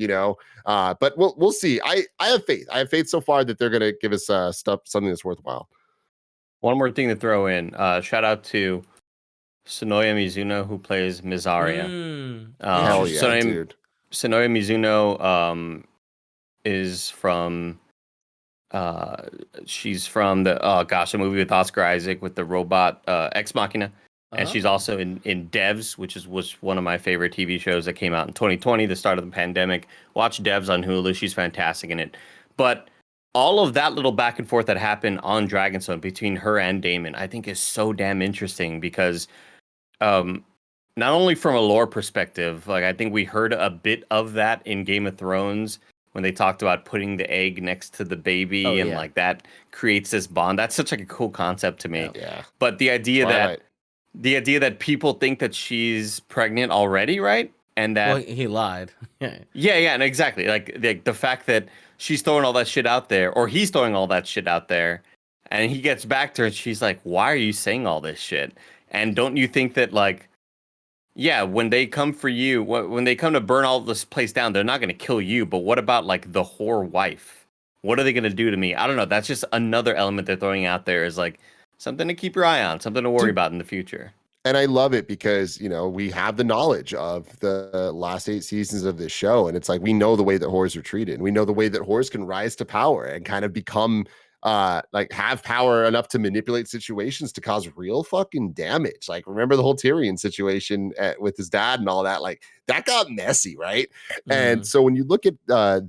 but we'll see. I have faith. I have faith so far that they're going to give us something that's worthwhile. One more thing to throw in. Shout out to Sonoya Mizuno, who plays Mysaria. Hell yeah, dude. Sonoya Mizuno is from she's from the movie with Oscar Isaac with the robot Ex Machina. And she's also in Devs, which was one of my favorite TV shows that came out in 2020, the start of the pandemic. Watch Devs on Hulu. She's fantastic in it. But all of that little back and forth that happened on Dragonstone between her and Daemon, I think is so damn interesting, because not only from a lore perspective, like I think we heard a bit of that in Game of Thrones when they talked about putting the egg next to the baby, and like that creates this bond. That's such like a cool concept to me. Yeah. But the idea that people think that she's pregnant already, right? And that he lied. yeah, and exactly. Like the fact that she's throwing all that shit out there, or he's throwing all that shit out there, and he gets back to her and she's like, why are you saying all this shit? And don't you think that, like, yeah, when they come for you, when they come to burn all this place down, they're not going to kill you, but what about like the whore wife? What are they going to do to me? I don't know. That's just another element they're throwing out there, is like something to keep your eye on, something to worry about in the future. And I love it because, we have the knowledge of the last 8 seasons of this show. And it's like, we know the way that whores are treated. We know the way that whores can rise to power and kind of become have power enough to manipulate situations to cause real fucking damage. Like, remember the whole Tyrion situation with his dad and all that? Like, that got messy, right? And so when you look at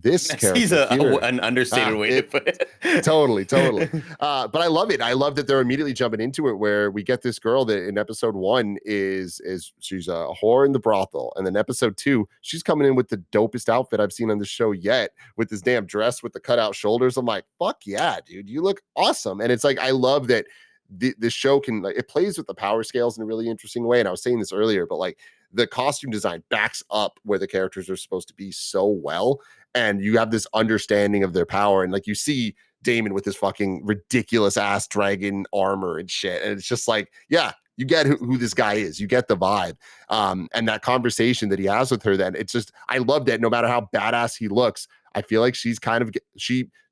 this character, an understated way to put it. Totally. But I love it. I love that they're immediately jumping into it, where we get this girl that in episode 1 is she's a whore in the brothel, and then episode 2 she's coming in with the dopest outfit I've seen on the show yet, with this damn dress with the cutout shoulders. I'm like, fuck yeah, dude. dude. You look awesome. And it's like, I love that the show can, like, it plays with the power scales in a really interesting way. And I was saying this earlier, but like the costume design backs up where the characters are supposed to be so well. And you have this understanding of their power. And like, you see Damon with his fucking ridiculous ass dragon armor and shit. And it's just like, yeah, you get who this guy is. You get the vibe. And that conversation that he has with her, then it's just, I love that no matter how badass he looks, I feel like she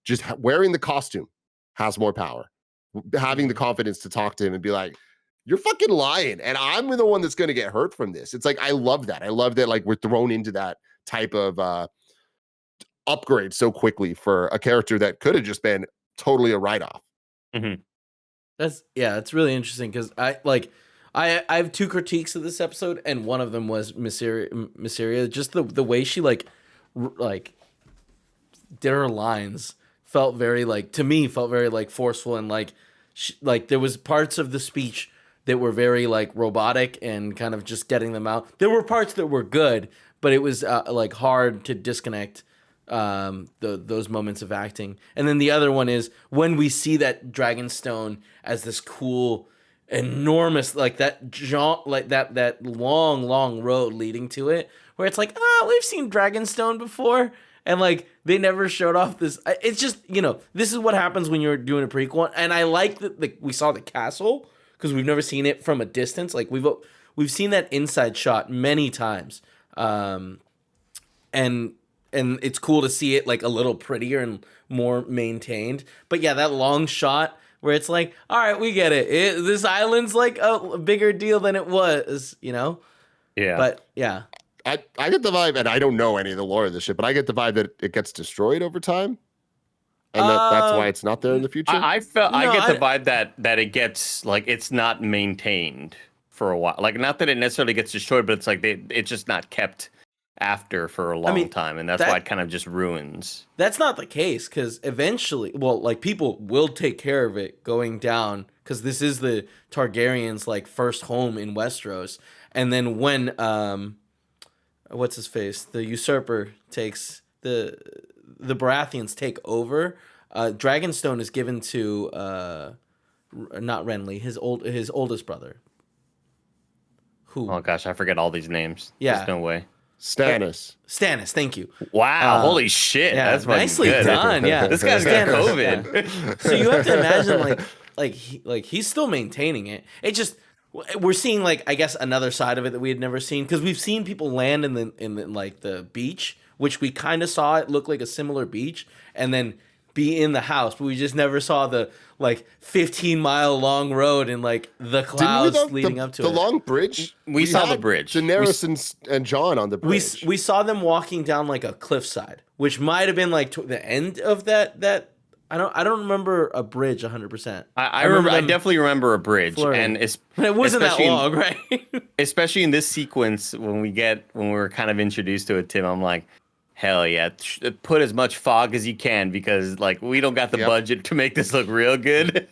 just wearing the costume has more power. Having the confidence to talk to him and be like, you're fucking lying. And I'm the one that's going to get hurt from this. It's like, I love that. I love that. Like, we're thrown into that type of upgrade so quickly for a character that could have just been totally a write-off. Mm-hmm. It's really interesting because I have two critiques of this episode, and one of them was Mysaria. Just the way she like did her lines felt very forceful, and like there was parts of the speech that were very like robotic and kind of just getting them out. There were parts that were good, but it was like hard to disconnect those moments of acting. And then the other one is when we see that Dragonstone as this cool, enormous, like that long road leading to it, where it's like, we've seen Dragonstone before, and like they never showed off this. It's just, this is what happens when you're doing a prequel. And I like that we saw the castle because we've never seen it from a distance. Like we've seen that inside shot many times, and it's cool to see it like a little prettier and more maintained. But yeah, that long shot where it's like, all right, we get it. This island's like a bigger deal than it was, Yeah. But yeah. I get the vibe, and I don't know any of the lore of this shit, but I get the vibe that it gets destroyed over time. And that's why it's not there in the future. I get the vibe that it gets, like, it's not maintained for a while. Like, not that it necessarily gets destroyed, but it's like it's just not kept after for a long time, and that's why it kind of just ruins. That's not the case, because eventually, people will take care of it going down, because this is the Targaryens' like first home in Westeros. And then when what's his face, the usurper takes the Baratheons take over, Dragonstone is given to not Renly, his oldest brother. Who? Oh gosh, I forget all these names. Yeah. There's no way. Stannis, thank you. Wow, holy shit. Yeah, that's nicely good. done. Yeah. This guy's got Stannis, COVID. Yeah. So you have to imagine he's still maintaining it. It just, we're seeing like, I guess, another side of it that we had never seen, because we've seen people land in the like the beach, which we kind of saw it look like a similar beach, and then be in the house, but we just never saw the like 15-mile long road and like the clouds leading up to it. The long bridge. We saw the bridge. Daenerys and Jon on the bridge. We saw them walking down like a cliffside, which might have been like the end of that. I don't remember a bridge 100%. I definitely remember a bridge, and it wasn't that long, right? Especially in this sequence when we're kind of introduced to it, Tim. I'm like, hell yeah, put as much fog as you can, because like we don't got the budget to make this look real good.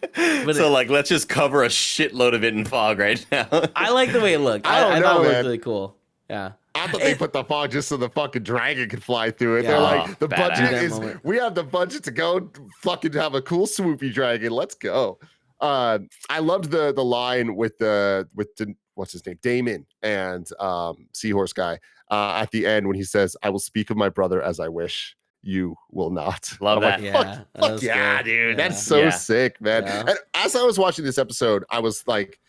So let's just cover a shitload of it in fog right now. I like the way it looked. I thought it looked really cool. Yeah. I thought they put the fog just so the fucking dragon could fly through it. Yeah. They're like, the budget is, we have the budget to go fucking have a cool swoopy dragon. Let's go. I loved the line with what's his name, Damon and Seahorse guy at the end when he says, "I will speak of my brother as I wish. You will not." Love that. Like, fuck yeah, dude. Yeah. That's so sick, man. Yeah. And as I was watching this episode, I was like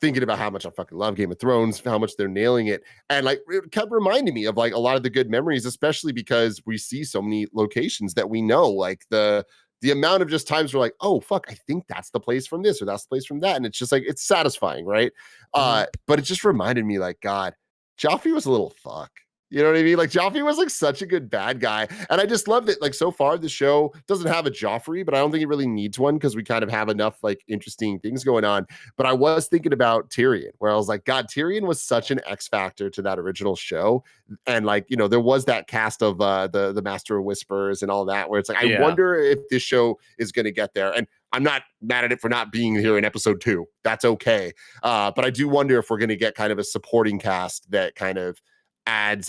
thinking about how much I fucking love Game of Thrones, how much they're nailing it. And like it kept reminding me of like a lot of the good memories, especially because we see so many locations that we know, like the amount of just times we're like, oh fuck, I think that's the place from this or that's the place from that. And it's just like, it's satisfying, right? But it just reminded me, like, God, Joffrey was a little fuck. You know what I mean? Like, Joffrey was like such a good bad guy. And I just love that, like, so far the show doesn't have a Joffrey, but I don't think it really needs one because we kind of have enough like interesting things going on. But I was thinking about Tyrion, where I was like, God, Tyrion was such an X factor to that original show. And like, you know, there was that cast of the Master of Whispers and all that, where it's like, I wonder if this show is going to get there. And I'm not mad at it for not being here in episode 2. That's okay. But I do wonder if we're going to get kind of a supporting cast that kind of adds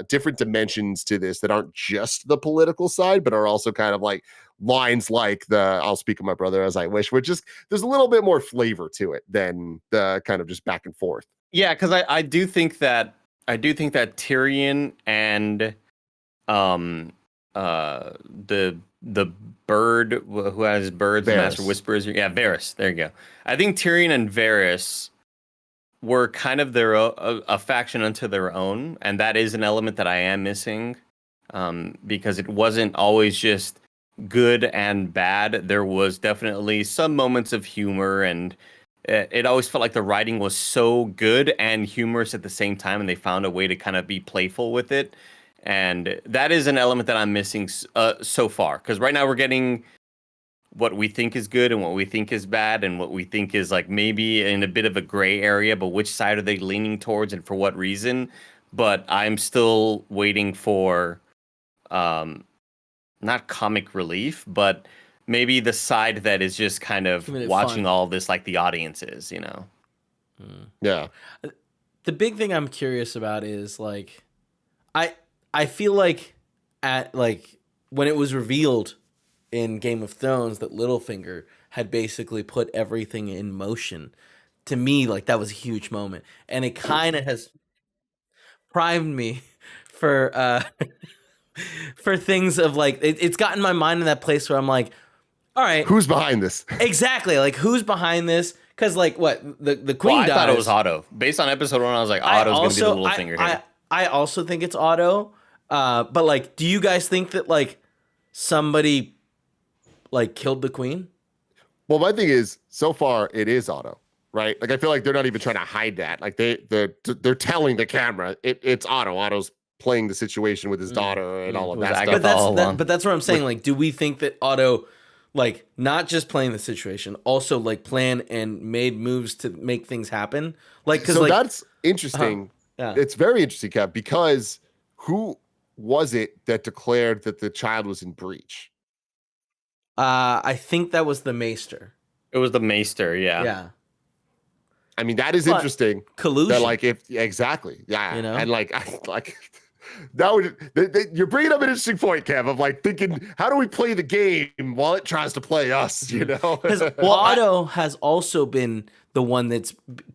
different dimensions to this that aren't just the political side, but are also kind of like lines like the "I'll speak of my brother as I wish," which is there's a little bit more flavor to it than the kind of just back and forth. Yeah, because I do think that Tyrion and the bird who has birds, the Master Whisperers. Yeah, Varys. There you go. I think Tyrion and Varys were kind of their a faction unto their own, and that is an element that I am missing, because it wasn't always just good and bad. There was definitely some moments of humor, and it always felt like the writing was so good and humorous at the same time, and they found a way to kind of be playful with it. And that is an element that I'm missing so far, because right now we're getting what we think is good and what we think is bad and what we think is like maybe in a bit of a gray area, but which side are they leaning towards and for what reason? But I'm still waiting for not comic relief, but maybe the side that is just kind of watching all this like the audience is, you know? Yeah. The big thing I'm curious about is like, I feel like when it was revealed in Game of Thrones that Littlefinger had basically put everything in motion, to me, like that was a huge moment. And it kind of has primed me for for things of like, it's gotten my mind in that place where I'm like, all right, who's behind this? Exactly. Like who's behind this? Because like what the queen dies. I thought it was Otto. Based on episode 1, I was like, Otto's going to be the Littlefinger here. I also think it's Otto. But like, do you guys think that like somebody like killed the queen? Well, my thing is, so far it is Otto, right? Like I feel like they're not even trying to hide that. Like they're telling the camera it's Otto. Otto's playing the situation with his daughter and all of that stuff. But that's what I'm saying. Like, do we think that Otto, like, not just playing the situation, also like planned and made moves to make things happen? Like, because like, that's interesting. Yeah. It's very interesting, Kev, because who was it that declared that the child was in breach? I think that was the Maester. It was the Maester, yeah. Yeah. I mean, that is interesting. Collusion. That, like, exactly. Yeah. You know? And like that would you're bringing up an interesting point, Kev, of like thinking, how do we play the game while it tries to play us, you know? Because Otto has also been the one that's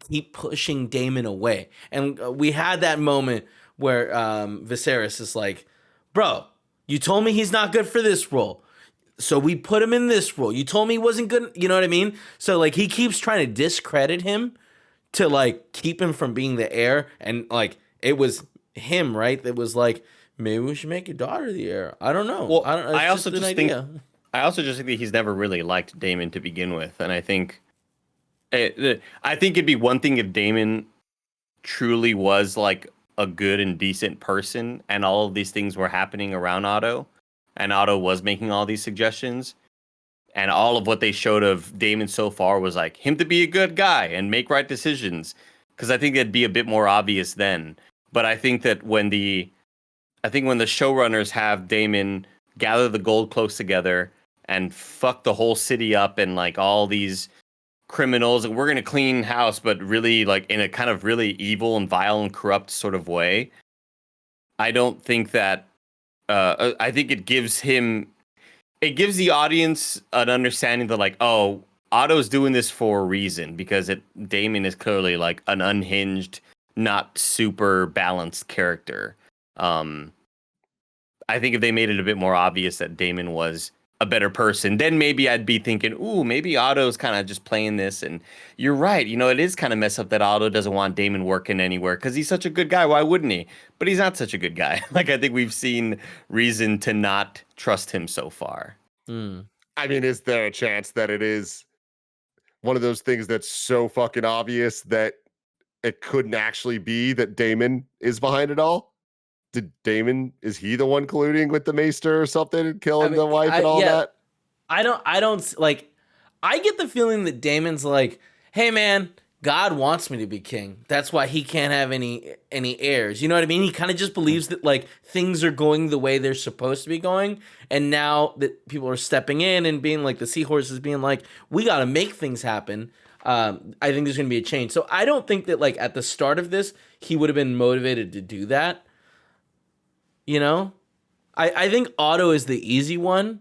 keep pushing Daemon away. And we had that moment where Viserys is like, bro, you told me he's not good for this role, so we put him in this role. You told me he wasn't good, you know what I mean? So like he keeps trying to discredit him to like keep him from being the heir. And like it was him, right? That was like, maybe we should make your daughter the heir. I don't know. Well, I also just think that he's never really liked Daemon to begin with, and I think it'd be one thing if Daemon truly was like a good and decent person, and all of these things were happening around Otto, and Otto was making all these suggestions, and all of what they showed of Daemon so far was like him to be a good guy and make right decisions, because I think it'd be a bit more obvious then. But I think that when the showrunners have Daemon gather the gold cloaks together and fuck the whole city up and like all these criminals, and we're going to clean house, but really like in a kind of really evil and vile and corrupt sort of way, I don't think that I think it gives the audience an understanding that like, oh, Otto's doing this for a reason, because Daemon is clearly like an unhinged, not super balanced character. I think if they made it a bit more obvious that Daemon was a better person, then maybe I'd be thinking, ooh, maybe Otto's kind of just playing this. And you're right, you know, it is kind of messed up that Otto doesn't want Daemon working anywhere because he's such a good guy. Why wouldn't he? But he's not such a good guy. Like, I think we've seen reason to not trust him so far. I mean, is there a chance that it is one of those things that's so fucking obvious that it couldn't actually be that Daemon is behind it all? Is he the one colluding with the Maester or something and killing the wife and all that? I don't like, I get the feeling that Daemon's like, hey man, God wants me to be king. That's why he can't have any heirs. You know what I mean? He kind of just believes that like things are going the way they're supposed to be going. And now that people are stepping in and being like, the Seahorse is being like, we got to make things happen. I think there's going to be a change. So I don't think that like at the start of this he would have been motivated to do that. You know, I think Otto is the easy one.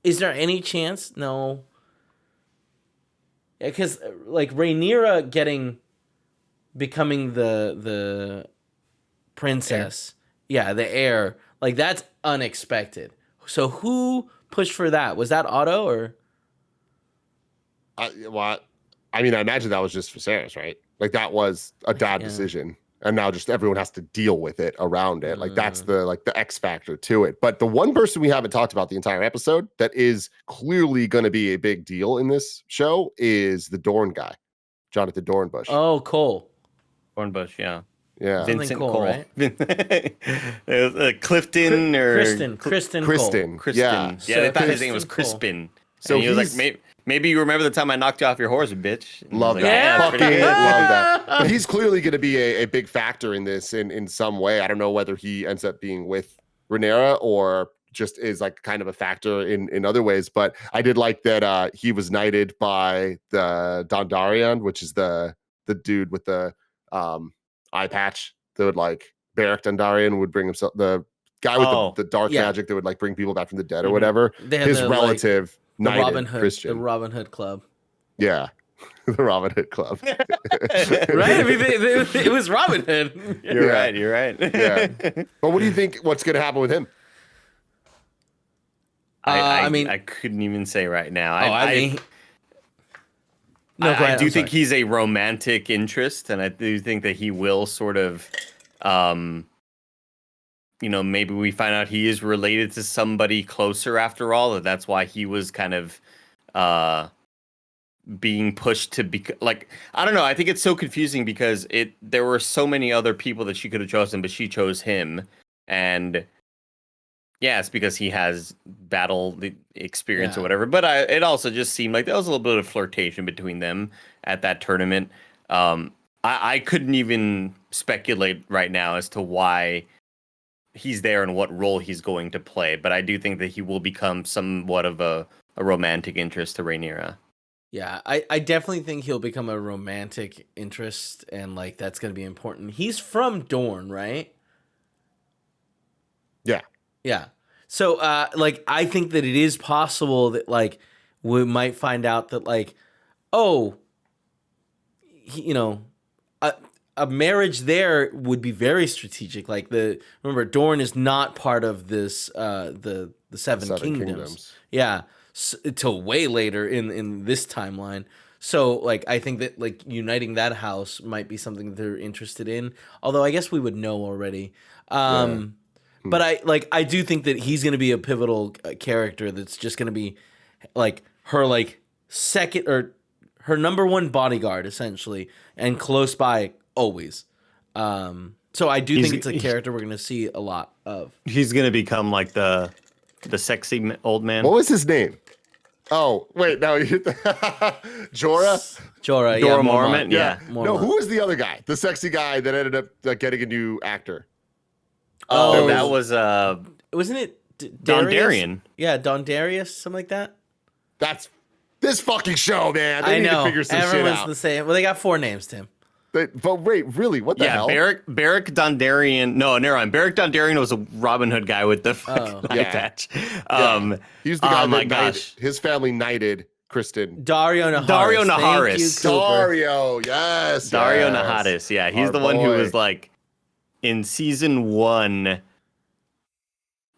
Is there any chance? No. Yeah, because like Rhaenyra becoming the princess, the heir, like that's unexpected. So who pushed for that? Was that Otto or? I mean, I imagine that was just Viserys, right? Like that was a dad decision, and now just everyone has to deal with it around it. Like that's the X factor to it. But the one person we haven't talked about the entire episode that is clearly going to be a big deal in this show is the Dorne guy, Jonathan Dornbush. Oh, Cole. Dornbush, yeah. Yeah, Vincent Cole, Cole. right? Clifton or Criston. Criston. Yeah, They thought his Criston name was Cole. Crispin. So and he was like, maybe you remember the time I knocked you off your horse, bitch. And love he was like, that. "Yeah, Fucking pretty good." love that. But he's clearly going to be a big factor in this in some way. I don't know whether he ends up being with Rhaenyra or just is like kind of a factor in other ways. But I did like that he was knighted by the Dondarrion, which is the dude with the eye patch that would like Beric Dondarrion would bring himself, the guy with the dark magic that would like bring people back from the dead or whatever. His relative. The knighted Robin Hood, Christian. the Robin Hood Club. Yeah, the Robin Hood Club. Right? I mean, it was Robin Hood. You're right. You're right. Yeah. But what do you think? What's going to happen with him? I mean, I couldn't even say right now. I do think he's a romantic interest, and I do think that he will sort of, maybe we find out he is related to somebody closer after all. That's why he was kind of being pushed to be like, I don't know. I think it's so confusing because there were so many other people that she could have chosen, but she chose him. And yeah, it's because he has battle experience or whatever. But it also just seemed like there was a little bit of flirtation between them at that tournament. I couldn't even speculate right now as to why he's there and what role he's going to play. But I do think that he will become somewhat of a romantic interest to Rhaenyra. Yeah, I definitely think he'll become a romantic interest, and like that's going to be important. He's from Dorne, right? Yeah. Yeah. So like I think that it is possible that like we might find out that like a marriage there would be very strategic. Like remember Dorne is not part of this the Seven Kingdoms. Yeah. Until way later in this timeline. So like I think that like uniting that house might be something that they're interested in. Although I guess we would know already. But I do think that he's going to be a pivotal character that's just going to be like her like second or her number one bodyguard essentially and close by always. So I do think it's a character we're going to see a lot of. He's going to become like the sexy old man. What was his name? Oh, wait, no. Jorah? Jorah, Jorah Mormont, yeah. No, who was the other guy? The sexy guy that ended up getting a new actor. Oh, that was wasn't it Dondarrion? Yeah, Dondarrius, something like that. That's this fucking show, man. They I know. need to figure some Everyone's shit out. the same. Well, they got 4 names, Tim. But wait, really? What the hell? Beric Dondarrion. No, never mind. Beric Dondarrion was a Robin Hood guy with the eye patch. He's the guy that his family knighted Criston. Dario Naharis. Thank you, Dario, yes. Dario Naharis. Yeah, he's the one who was like in season 1.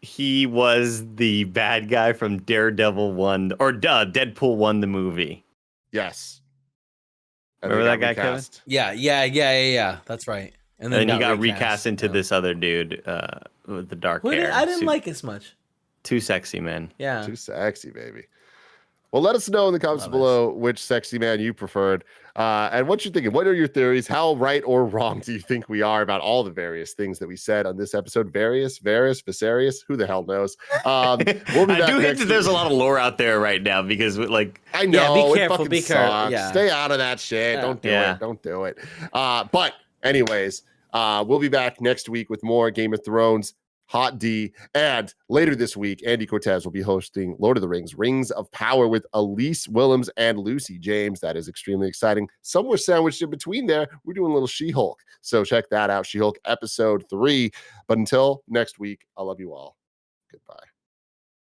He was the bad guy from Daredevil 1 or Deadpool 1, the movie. Yes. Remember that guy, Kevin? Yeah. That's right. And then he got recast into this other dude with the dark hair. I didn't like as much. Too sexy, man. Yeah. Too sexy, baby. Well, let us know in the comments below which sexy man you preferred. And what you're thinking. What are your theories? How right or wrong do you think we are about all the various things that we said on this episode? Varys, Viserys, who the hell knows? We'll be back I do hate that week. there's a lot of lore out there right now because like I know. Yeah, be careful. Be careful. Yeah. Stay out of that shit. Yeah. Don't do it. Don't do it. But anyways, we'll be back next week with more Game of Thrones Hot D. And later this week, Andy Cortez will be hosting Lord of the Rings, Rings of Power with Elise Willems and Lucy James. That is extremely exciting. Somewhere sandwiched in between there, we're doing a little She-Hulk. So check that out, She-Hulk episode 3. But until next week, I love you all. Goodbye.